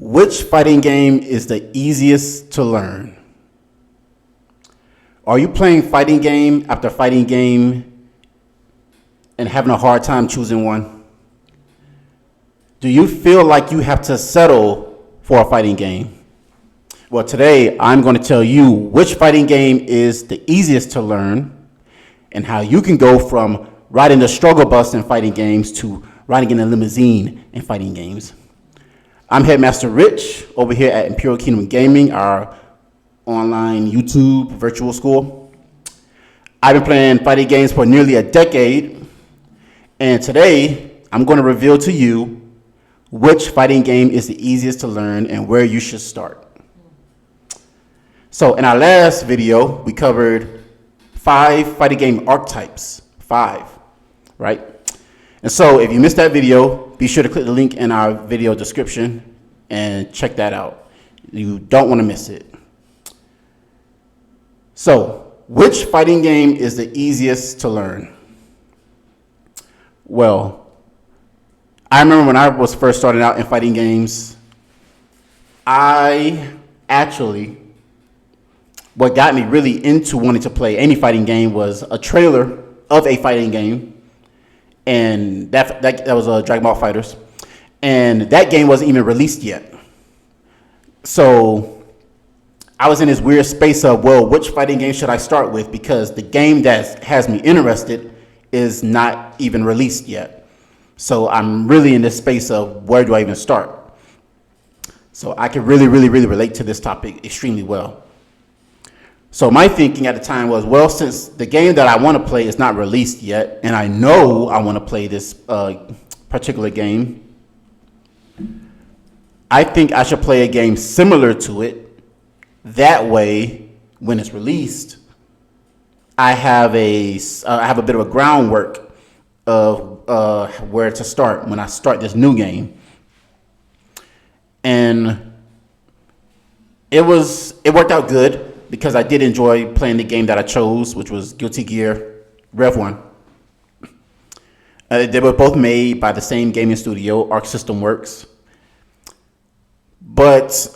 Which fighting game is the easiest to learn? Are you playing fighting game after fighting game and having a hard time choosing one? Do you feel like you have to settle for a fighting game? Well, today I'm going to tell you which fighting game is the easiest to learn and how you can go from riding the struggle bus in fighting games to riding in a limousine in fighting games. I'm Headmaster Rich over here at Imperial Kingdom Gaming, our online YouTube virtual school. I've been playing fighting games for nearly a decade, and today I'm going to reveal to you which fighting game is the easiest to learn and where you should start. So in our last video, we covered 5 fighting game archetypes, 5, right? And so if you missed that video, be sure to click the link in our video description and check that out. You don't want to miss it. So, which fighting game is the easiest to learn? Well, I remember when I was first starting out in fighting games, what got me really into wanting to play any fighting game was a trailer of a fighting game. And that was Dragon Ball FighterZ, and that game wasn't even released yet. So I was in this weird space of, well, which fighting game should I start with? Because the game that has me interested is not even released yet. So I'm really in this space of where do I even start? So I can really relate to this topic extremely well. So my thinking at the time was, well, since the game that I want to play is not released yet, and I know I want to play this particular game, I think I should play a game similar to it. That way, when it's released, I have a bit of a groundwork of where to start when I start this new game. And it worked out good, because I did enjoy playing the game that I chose, which was Guilty Gear Rev 1. They were both made by the same gaming studio, Arc System Works. But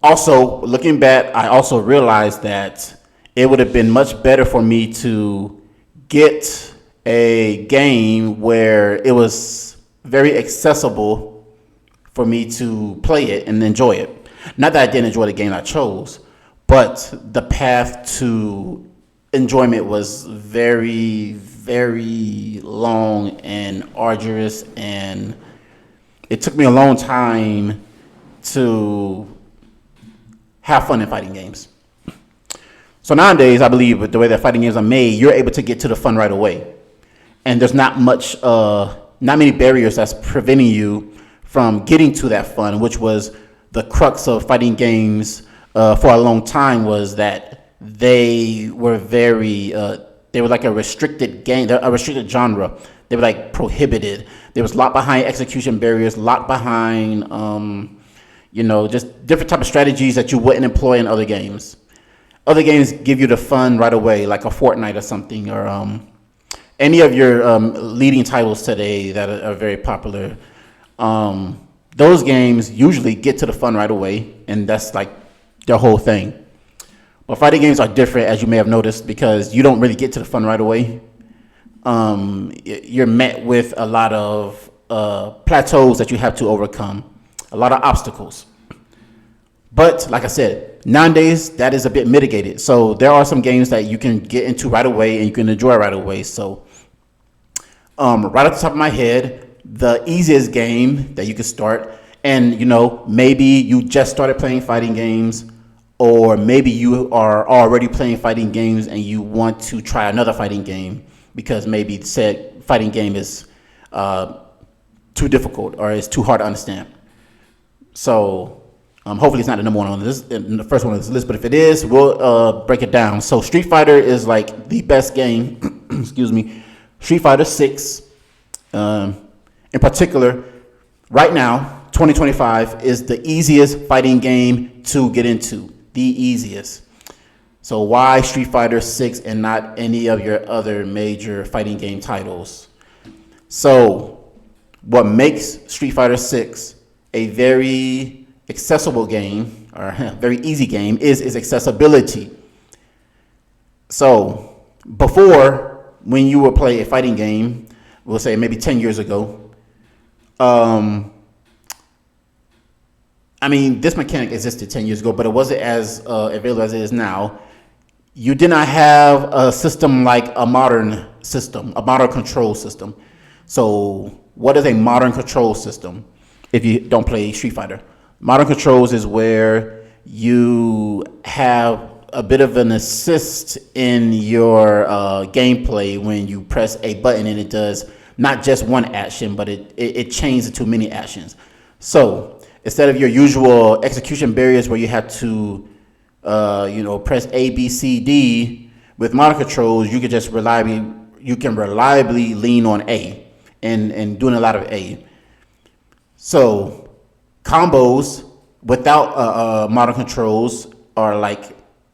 also, looking back, I also realized that it would have been much better for me to get a game where it was very accessible for me to play it and enjoy it. Not that I didn't enjoy the game I chose, but the path to enjoyment was very long and arduous, and it took me a long time to have fun in fighting games. So nowadays, I believe with the way that fighting games are made, you're able to get to the fun right away. And there's not many barriers that's preventing you from getting to that fun, which was the crux of fighting games for a long time, was that they were like a restricted game, a restricted genre. They were like prohibited. They was locked behind execution barriers, locked behind, just different type of strategies that you wouldn't employ in other games. Other games give you the fun right away, like a Fortnite or something, or any of your leading titles today that are very popular. Those games usually get to the fun right away, and that's like their whole thing. But fighting games are different, as you may have noticed, because you don't really get to the fun right away. You're met with a lot of plateaus that you have to overcome, a lot of obstacles. But like I said, nowadays that is a bit mitigated. So there are some games that you can get into right away and you can enjoy right away. So right off the top of my head, the easiest game that you can start, and maybe you just started playing fighting games, or maybe you are already playing fighting games and you want to try another fighting game because maybe said fighting game is too difficult or it's too hard to understand. So hopefully it's not the number one on this, the first one on this list, but if it is, we'll break it down. So Street Fighter is like the best game. Excuse me. Street Fighter 6, in particular, right now, 2025 is the easiest fighting game to get into. The easiest. So why Street Fighter 6 and not any of your other major fighting game titles? So what makes Street Fighter 6 a very accessible game, or very easy game, is accessibility. So before, when you would play a fighting game, we'll say maybe 10 years ago, I mean, this mechanic existed 10 years ago, but it wasn't as available as it is now. You did not have a system like a modern system, a modern control system. So what is a modern control system if you don't play Street Fighter? Modern controls is where you have a bit of an assist in your gameplay when you press a button and it does not just one action, but it changes into many actions. So instead of your usual execution barriers where you have to press A, B, C, D, with modern controls, you can just reliably lean on A and doing a lot of A. So combos without modern controls are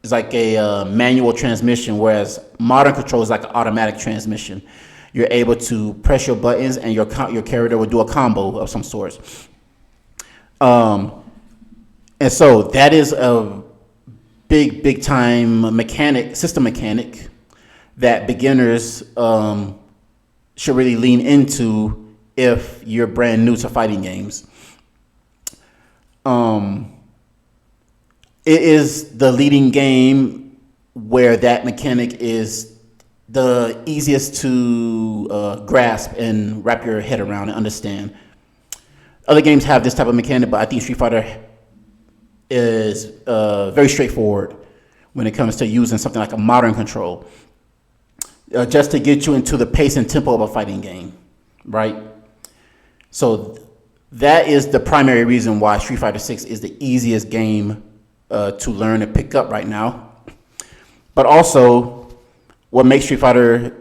it's like a manual transmission, whereas modern controls is like an automatic transmission. You're able to press your buttons and your character will do a combo of some sort. And so that is a big time system mechanic that beginners should really lean into if you're brand new to fighting games. It is the leading game where that mechanic is the easiest to grasp and wrap your head around and understand. Other games have this type of mechanic, but I think Street Fighter is very straightforward when it comes to using something like a modern control, just to get you into the pace and tempo of a fighting game, right? So that is the primary reason why Street Fighter 6 is the easiest game to learn and pick up right now. But also, what makes Street Fighter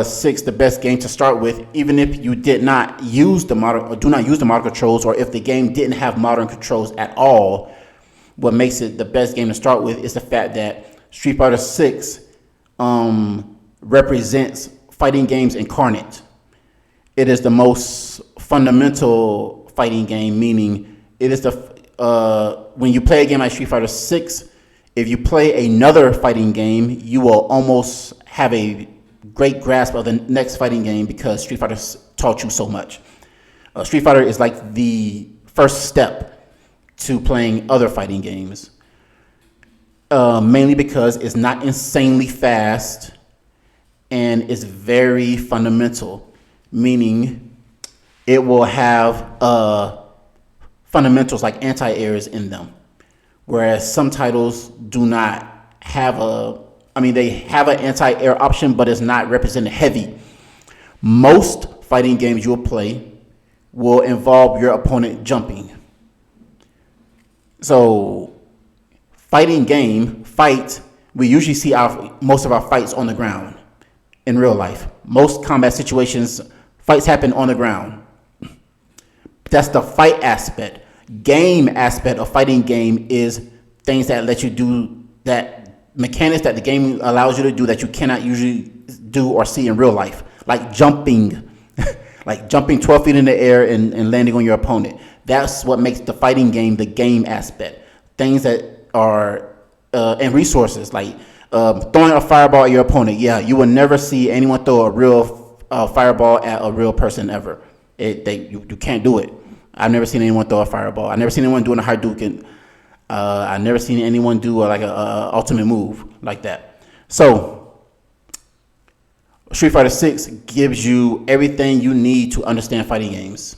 6 the best game to start with, even if you did not use the modern or do not use the modern controls, or if the game didn't have modern controls at all, what makes it the best game to start with is the fact that Street Fighter 6 represents fighting games incarnate. It is the most fundamental fighting game, meaning it is when you play a game like Street Fighter 6, if you play another fighting game, you will almost have a great grasp of the next fighting game because Street Fighter taught you so much. Street Fighter is like the first step to playing other fighting games, mainly because it's not insanely fast and it's very fundamental, meaning it will have fundamentals like anti-airs in them, whereas some titles do not have they have an anti-air option, but it's not represented heavy. Most fighting games you'll play will involve your opponent jumping. So we usually see most of our fights on the ground in real life. Most combat situations, fights happen on the ground. That's the fight aspect. Game aspect of fighting game is things that let you do that, mechanics that the game allows you to do that you cannot usually do or see in real life, like jumping, like jumping 12 feet in the air and landing on your opponent. That's what makes the fighting game the game aspect. Things that are and resources like throwing a fireball at your opponent. Yeah, you will never see anyone throw a real fireball at a real person ever. You can't do it. I've never seen anyone throw a fireball. I've never seen anyone doing a Hadouken. I've never seen anyone do like a ultimate move like that. So Street Fighter 6 gives you everything you need to understand fighting games.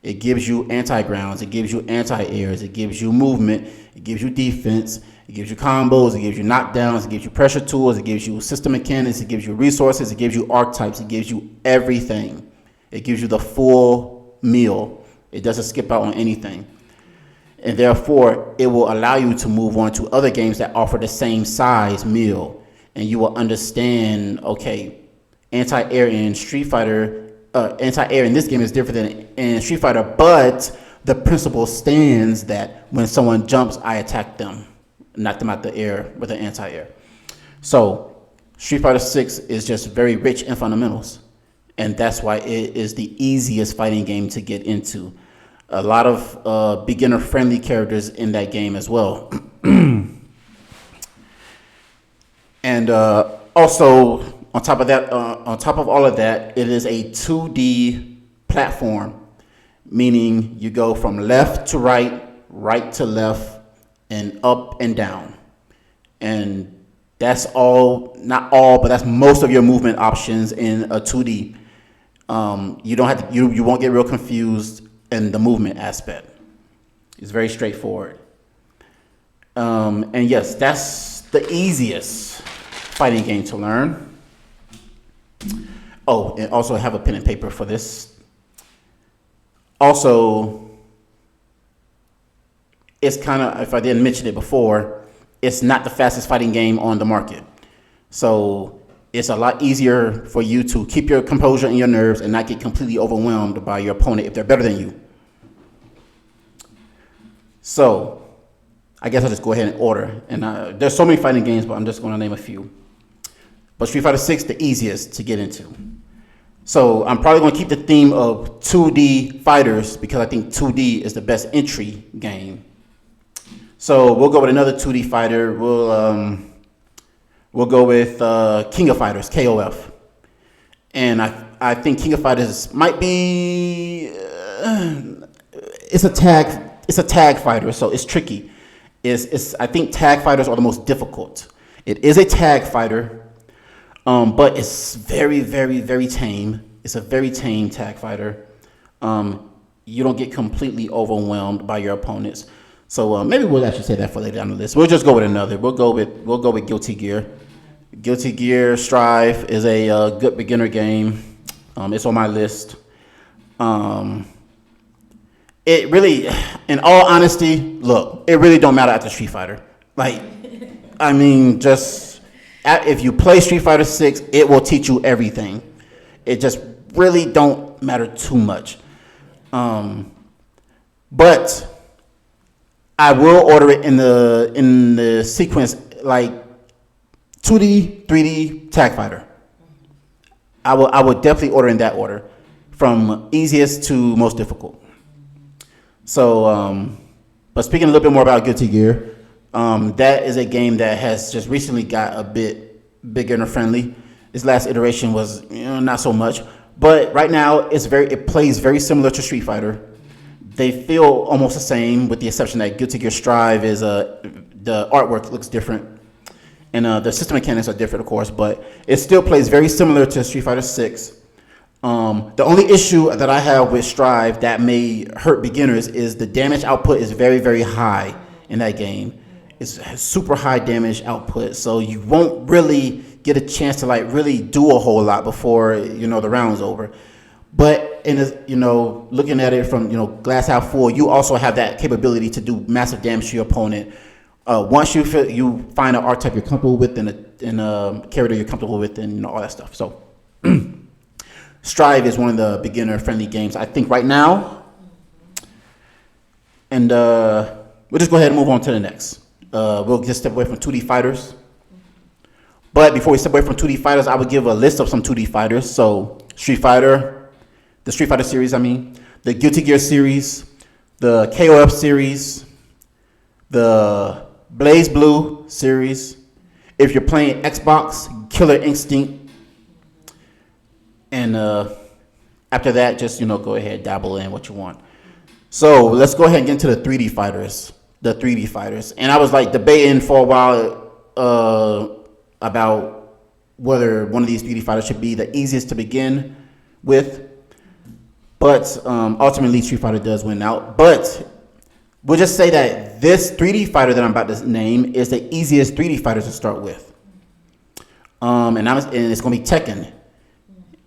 It gives you anti-grounds, it gives you anti-airs, it gives you movement, it gives you defense, it gives you combos, it gives you knockdowns, it gives you pressure tools, it gives you system mechanics, it gives you resources, it gives you archetypes, it gives you everything. It gives you the full meal. It doesn't skip out on anything. And therefore, it will allow you to move on to other games that offer the same size meal. And you will understand, okay, anti-air in Street Fighter, anti-air in this game is different than in Street Fighter, but the principle stands that when someone jumps, I attack them, knock them out the air with an anti-air. So Street Fighter 6 is just very rich in fundamentals. And that's why it is the easiest fighting game to get into. A lot of beginner-friendly characters in that game as well. And also, on top of all of that, it is a 2D platform, meaning you go from left to right, right to left, and up and down. And that's all, not all, but that's most of your movement options in a 2D. You don't have to, you won't get real confused in the movement aspect. It's very straightforward. And yes, that's the easiest fighting game to learn. Oh, and also have a pen and paper for this. Also, it's kind of, if I didn't mention it before, it's not the fastest fighting game on the market. So it's a lot easier for you to keep your composure and your nerves and not get completely overwhelmed by your opponent if they're better than you. So I guess I'll just go ahead and order. And there's so many fighting games, but I'm just going to name a few. But Street Fighter 6, the easiest to get into. So I'm probably going to keep the theme of 2D fighters because I think 2D is the best entry game. So we'll go with another 2D fighter. We'll go with King of Fighters, KOF. And I think King of Fighters might be it's a tag fighter, so it's tricky. I think tag fighters are the most difficult. It is a tag fighter. But it's very, very, very tame. It's a very tame tag fighter. You don't get completely overwhelmed by your opponents. So maybe we'll actually say that for later on the list. We'll just go with another. We'll go with Guilty Gear. Guilty Gear Strive is a good beginner game. It's on my list. It really, in all honesty, look, it really don't matter after Street Fighter. Like, I mean, just. If you play Street Fighter 6, it will teach you everything. It just really don't matter too much. But I will order it in the sequence like 2D, 3D, Tag Fighter. I will definitely order in that order, from easiest to most difficult. So, but speaking a little bit more about Guilty Gear. That is a game that has just recently got a bit beginner friendly. Its last iteration was not so much, but right now it plays very similar to Street Fighter. They feel almost the same, with the exception that Guilty Gear Strive is the artwork looks different, and the system mechanics are different, of course. But it still plays very similar to Street Fighter 6. The only issue that I have with Strive that may hurt beginners is the damage output is very, very high in that game. It has super high damage output, so you won't really get a chance to like really do a whole lot before the round's over. But looking at it from glass half full, you also have that capability to do massive damage to your opponent. Once you find an archetype you're comfortable with and a character you're comfortable with and all that stuff. So Strive is one of the beginner friendly games I think right now, and we'll just go ahead and move on to the next. We'll just step away from 2D fighters. But before we step away from 2D fighters, I would give a list of some 2D fighters. So Street Fighter, the Street Fighter series, the Guilty Gear series, the KOF series, the Blaze Blue series. If you're playing Xbox, Killer Instinct. And after that, just go ahead, dabble in what you want. So let's go ahead and get into the 3D fighters. And I was like debating for a while about whether one of these 3D fighters should be the easiest to begin with, but ultimately Street Fighter does win out. But we'll just say that this 3D fighter that I'm about to name is the easiest 3D fighter to start with, and it's going to be Tekken,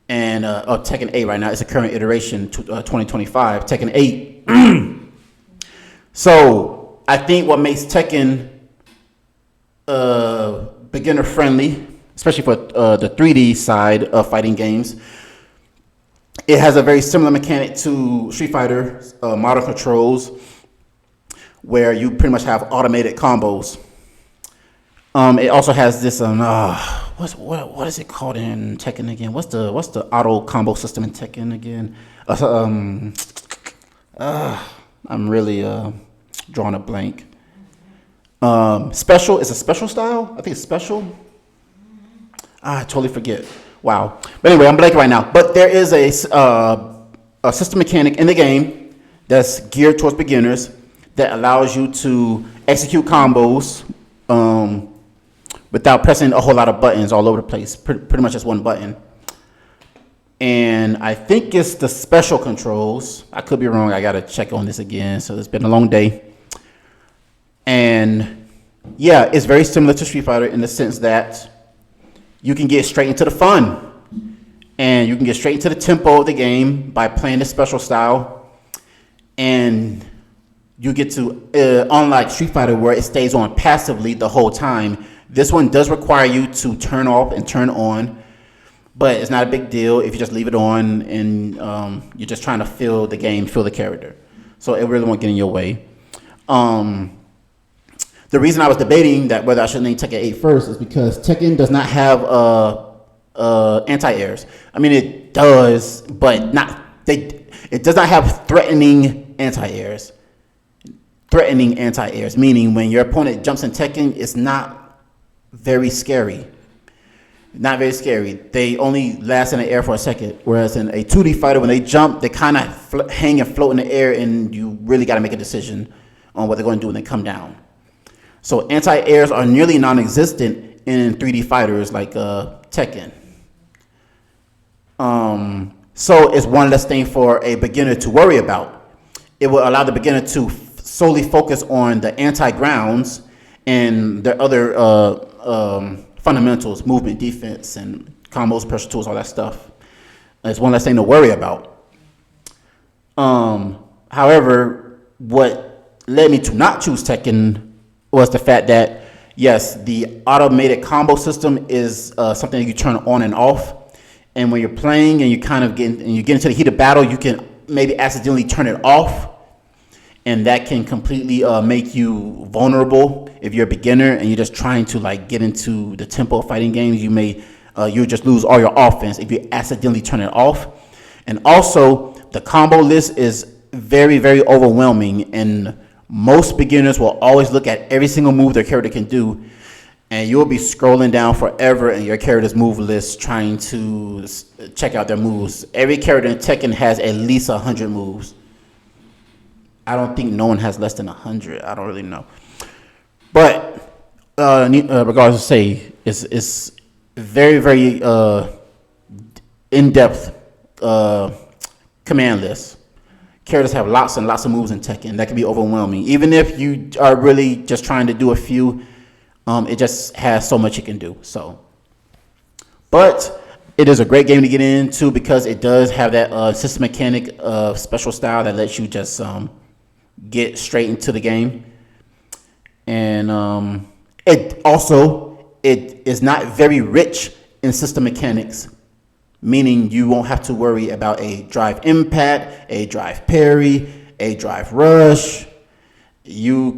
and Tekken 8 right now. It's a current iteration, 2025 Tekken 8. So I think what makes Tekken beginner friendly, especially for the 3D side of fighting games, it has a very similar mechanic to Street Fighter modern controls, where you pretty much have automated combos. It also has this what is it called in Tekken again? What's the auto combo system in Tekken again? I'm really drawing a blank. Special is a special style. I think it's special. I totally forget. Wow. But anyway, I'm blanking right now. But there is a system mechanic in the game that's geared towards beginners that allows you to execute combos without pressing a whole lot of buttons all over the place. Pretty much just one button. And I think it's the special controls. I could be wrong. I got to check on this again. So it's been a long day. And yeah, it's very similar to Street Fighter in the sense that you can get straight into the fun. And you can get straight into the tempo of the game by playing the special style. And you get to, unlike Street Fighter where it stays on passively the whole time, this one does require you to turn off and turn on. But it's not a big deal if you just leave it on and you're just trying to feel the game, feel the character. So it really won't get in your way. The reason I was debating that whether I should name Tekken 8 first is because Tekken does not have anti-airs. I mean, it does, but it does not have threatening anti-airs. Threatening anti-airs, meaning when your opponent jumps in Tekken, it's not very scary. Not very scary. They only last in the air for a second. Whereas in a 2D fighter, when they jump, they kind of hang and float in the air, and you really got to make a decision on what they're going to do when they come down. So anti-airs are nearly non-existent in 3D fighters like Tekken. So it's one less thing for a beginner to worry about. It will allow the beginner to solely focus on the anti-grounds and the other fundamentals, movement, defense, and combos, pressure tools, all that stuff. It's one less thing to worry about. However, what led me to not choose Tekken was the fact that, yes, the automated combo system is something that you turn on and off. And when you're playing and you get into the heat of battle, you can maybe accidentally turn it off. And that can completely make you vulnerable if you're a beginner and you're just trying to get into the tempo of fighting games. You just lose all your offense if you accidentally turn it off. And also, the combo list is very, very overwhelming, and most beginners will always look at every single move their character can do, and you'll be scrolling down forever in your character's move list trying to check out their moves. Every character in Tekken has at least 100 moves. I don't think no one has less than 100. I don't really know. But regardless, to say, it's very, very in-depth command list. Characters have lots and lots of moves in Tekken. That can be overwhelming. Even if you are really just trying to do a few, it just has so much you can do. But it is a great game to get into because it does have that system mechanic special style that lets you just get straight into the game. And it is not very rich in system mechanics, meaning you won't have to worry about a drive impact, a drive parry, a drive rush. All you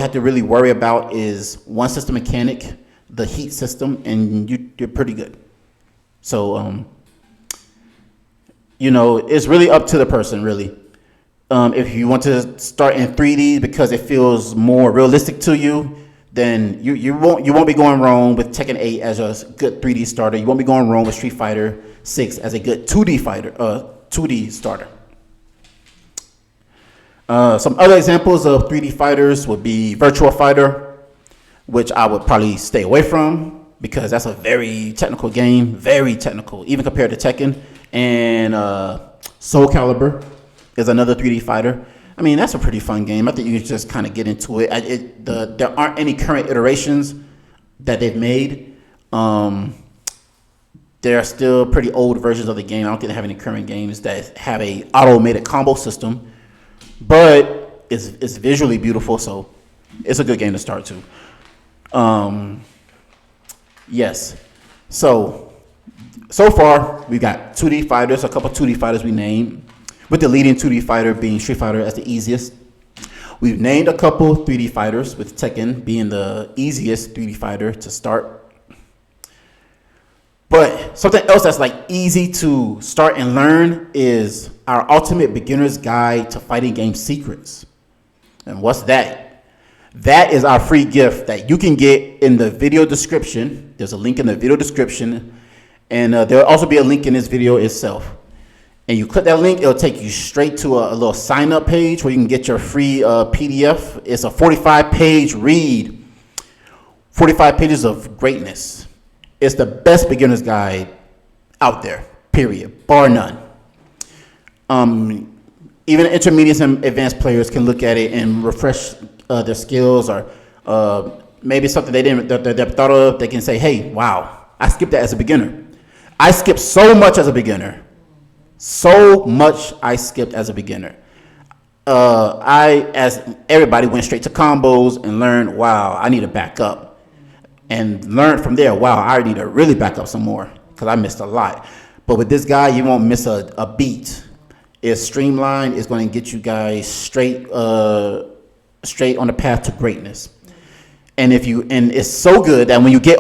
have to really worry about is one system mechanic, the heat system, and you're pretty good. So it's really up to the person, really. If you want to start in 3D because it feels more realistic to you, then you won't be going wrong with Tekken 8 as a good 3D starter. You won't be going wrong with Street Fighter 6 as a good 2D starter. Some other examples of 3D fighters would be Virtua Fighter, which I would probably stay away from because that's a very technical game, very technical, even compared to Tekken. And Soul Calibur is another 3D fighter. I mean, that's a pretty fun game. I think you can just kind of get into it. There aren't any current iterations that they've made. There are still pretty old versions of the game. I don't think they have any current games that have a automated combo system, but it's visually beautiful, so it's a good game to start to. Yes. So far, we've got 2D fighters, a couple 2D fighters we named, with the leading 2D fighter being Street Fighter as the easiest. We've named a couple 3D fighters, with Tekken being the easiest 3D fighter to start. But something else that's like easy to start and learn is our ultimate beginner's guide to fighting game secrets. And what's that? That is our free gift that you can get in the video description. There's a link in the video description, and there'll also be a link in this video itself. And you click that link, it'll take you straight to a little sign up page where you can get your free PDF. It's a 45-page read, 45 pages of greatness. It's the best beginner's guide out there, period, bar none. Even intermediate and advanced players can look at it and refresh their skills, or maybe something they didn't that thought of. They can say, "Hey, wow, I skipped that as a beginner. I skipped so much as a beginner. So much I skipped as a beginner. As everybody, went straight to combos and learned, wow, I need to back up. And learned from there, wow, I need to really back up some more because I missed a lot. But with this guy, you won't miss a beat. It's streamlined. It's going to get you guys straight on the path to greatness. And it's so good that when you get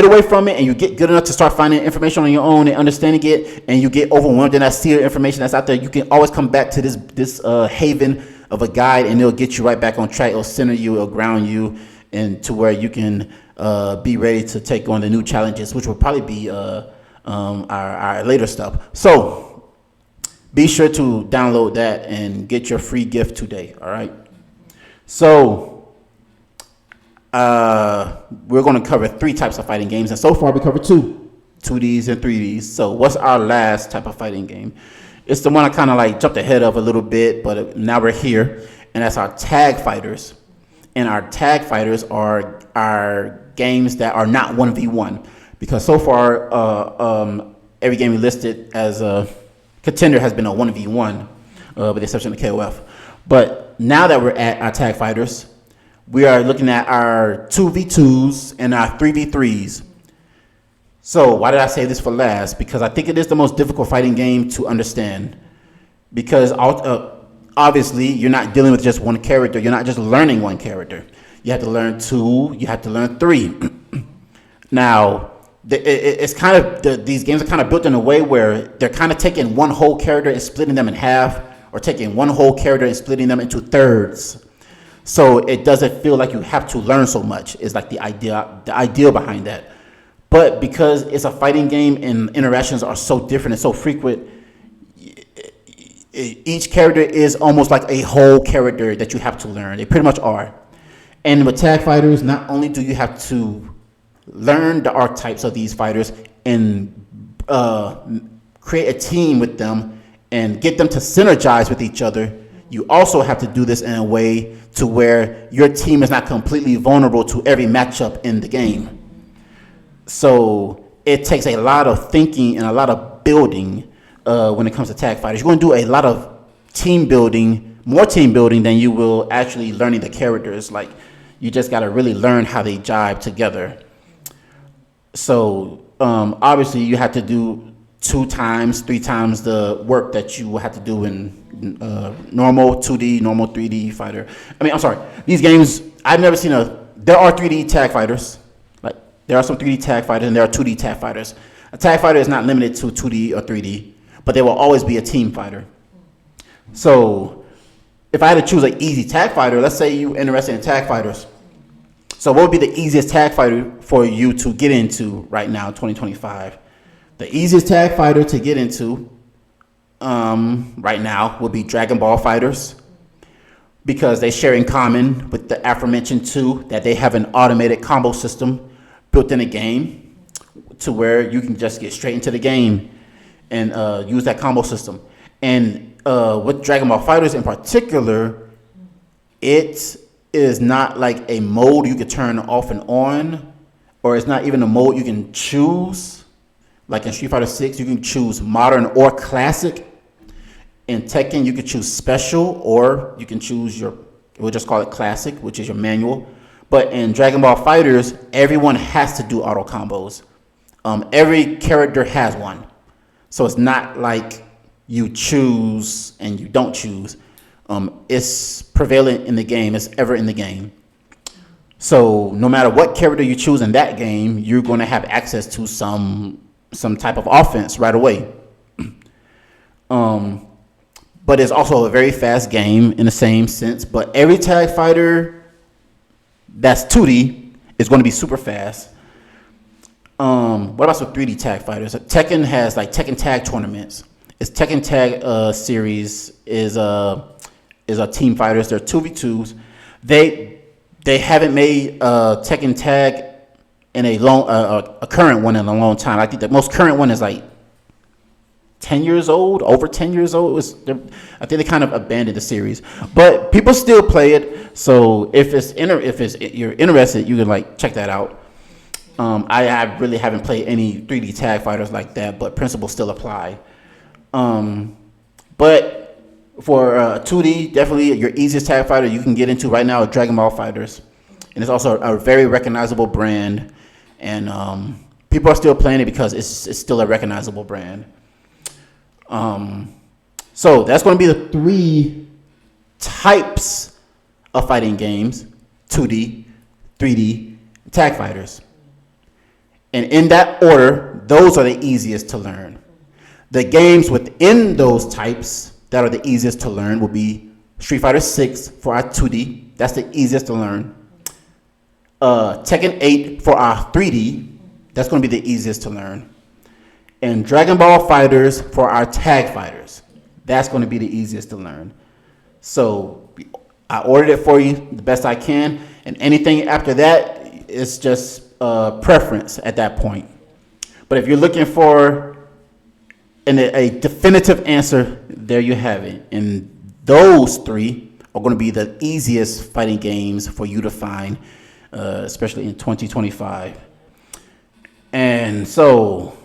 away from it and you get good enough to start finding information on your own and understanding it, and you get overwhelmed and I see the information that's out there, you can always come back to this haven of a guide, and it'll get you right back on track. It'll center you, it'll ground you, and to where you can be ready to take on the new challenges, which will probably be our later stuff. So be sure to download that and get your free gift today. All right. So we're going to cover 3 types of fighting games, and so far we covered 2Ds and 3Ds. So what's our last type of fighting game? It's the one I kind of like jumped ahead of a little bit, but now we're here, and that's our tag fighters. And our tag fighters are our games that are not 1v1, because so far every game we listed as a contender has been a 1v1, with the exception of KOF. But now that we're at our tag fighters, we are looking at our 2v2s and our 3v3s. So why did I say this for last? Because I think it is the most difficult fighting game to understand. Because obviously you're not dealing with just one character. You're not just learning one character. You have to learn 2. You have to learn 3. Now, it's kind of these games are kind of built in a way where they're kind of taking one whole character and splitting them in half, or taking one whole character and splitting them into thirds. So it doesn't feel like you have to learn so much. It's like the idea behind that. But because it's a fighting game and interactions are so different and so frequent, each character is almost like a whole character that you have to learn. They pretty much are. And with tag fighters, not only do you have to learn the archetypes of these fighters and create a team with them and get them to synergize with each other, you also have to do this in a way to where your team is not completely vulnerable to every matchup in the game. So it takes a lot of thinking and a lot of building when it comes to tag fighters. You're going to do a lot of team building, more team building than you will actually learning the characters. Like, you just got to really learn how they jive together. So obviously you have to do 2 times, 3 times the work that you will have to do in normal 2D, normal 3D fighter. These games, I've never seen there are 3D tag fighters. Like, there are some 3D tag fighters and there are 2D tag fighters. A tag fighter is not limited to 2D or 3D, but there will always be a team fighter. So if I had to choose an easy tag fighter, let's say you're interested in tag fighters. So what would be the easiest tag fighter for you to get into right now, 2025? The easiest tag fighter to get into right now would be Dragon Ball FighterZ, because they share in common with the aforementioned 2 that they have an automated combo system built in the game to where you can just get straight into the game and use that combo system. And with Dragon Ball FighterZ in particular, it is not like a mode you could turn off and on, or it's not even a mode you can choose. Like in Street Fighter 6, you can choose modern or classic. In Tekken, you can choose special, or you can choose we'll just call it classic, which is your manual. But in Dragon Ball FighterZ, everyone has to do auto combos. Every character has one. So it's not like you choose and you don't choose. It's prevalent in the game. It's ever in the game. So no matter what character you choose in that game, you're going to have access to some some type of offense right away. But it's also a very fast game in the same sense. But every tag fighter that's 2D is going to be super fast. What about some 3D tag fighters? Tekken has like Tekken Tag tournaments. Its Tekken Tag series is a team fighters. They're 2v2s. They haven't made Tekken Tag in a current one in a long time. I think the most current one is like 10 years old, over 10 years old. I think they kind of abandoned the series, but people still play it. So if you're interested, you can like check that out. I really haven't played any 3D tag fighters like that, but principles still apply. But for 2D, definitely your easiest tag fighter you can get into right now is Dragon Ball FighterZ, and it's also a very recognizable brand, and people are still playing it because it's still a recognizable brand. So that's going to be the 3 types of fighting games: 2D, 3D, tag fighters. And in that order, those are the easiest to learn. The games within those types that are the easiest to learn will be Street Fighter 6 for our 2D. That's the easiest to learn. Tekken 8 for our 3D. That's going to be the easiest to learn. And Dragon Ball FighterZ for our tag fighters. That's going to be the easiest to learn. So I ordered it for you the best I can. And anything after that is just preference at that point. But if you're looking for a definitive answer, there you have it. And those 3 are going to be the easiest fighting games for you to find, especially in 2025. And so,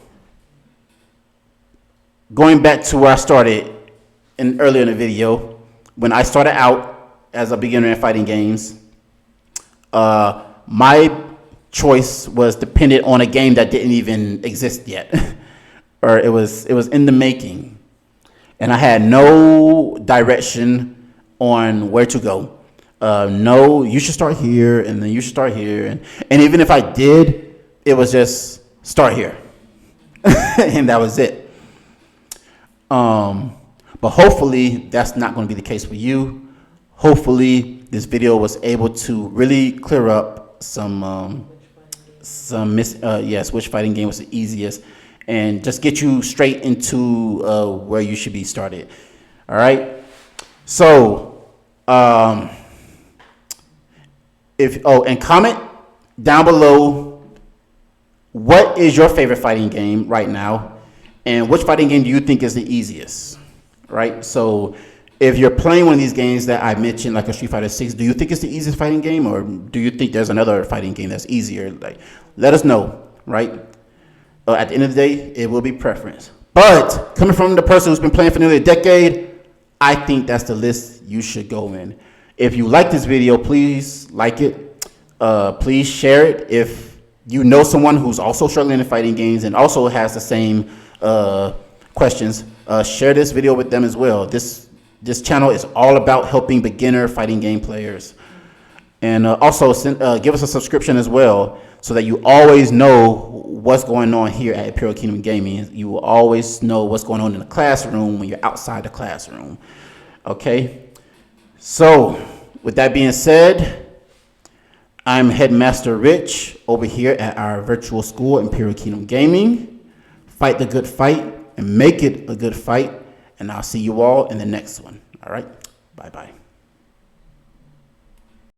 going back to where I started earlier in the video, when I started out as a beginner in fighting games, my choice was dependent on a game that didn't even exist yet, or it was in the making, and I had no direction on where to go. No, you should start here, and then you should start here, and even if I did, it was just start here, and that was it. But hopefully that's not going to be the case for you. Hopefully this video was able to really clear up which fighting game was the easiest, and just get you straight into where you should be started. All right. So, and comment down below, what is your favorite fighting game right now, and which fighting game do you think is the easiest? Right. So, if you're playing one of these games that I mentioned, like a Street Fighter 6, do you think it's the easiest fighting game, or do you think there's another fighting game that's easier? Like, let us know, right? At the end of the day, it will be preference. But coming from the person who's been playing for nearly a decade, I think that's the list you should go in. If you like this video, please like it. Please share it. If you know someone who's also struggling in fighting games and also has the same questions, share this video with them as well. This channel is all about helping beginner fighting game players. And also give us a subscription as well, so that you always know what's going on here at Imperial Kingdom Gaming. You will always know what's going on in the classroom when you're outside the classroom. Okay? So, with that being said, I'm Headmaster Rich over here at our virtual school, Imperial Kingdom Gaming. Fight the good fight and make it a good fight. And I'll see you all in the next one. All right? Bye-bye.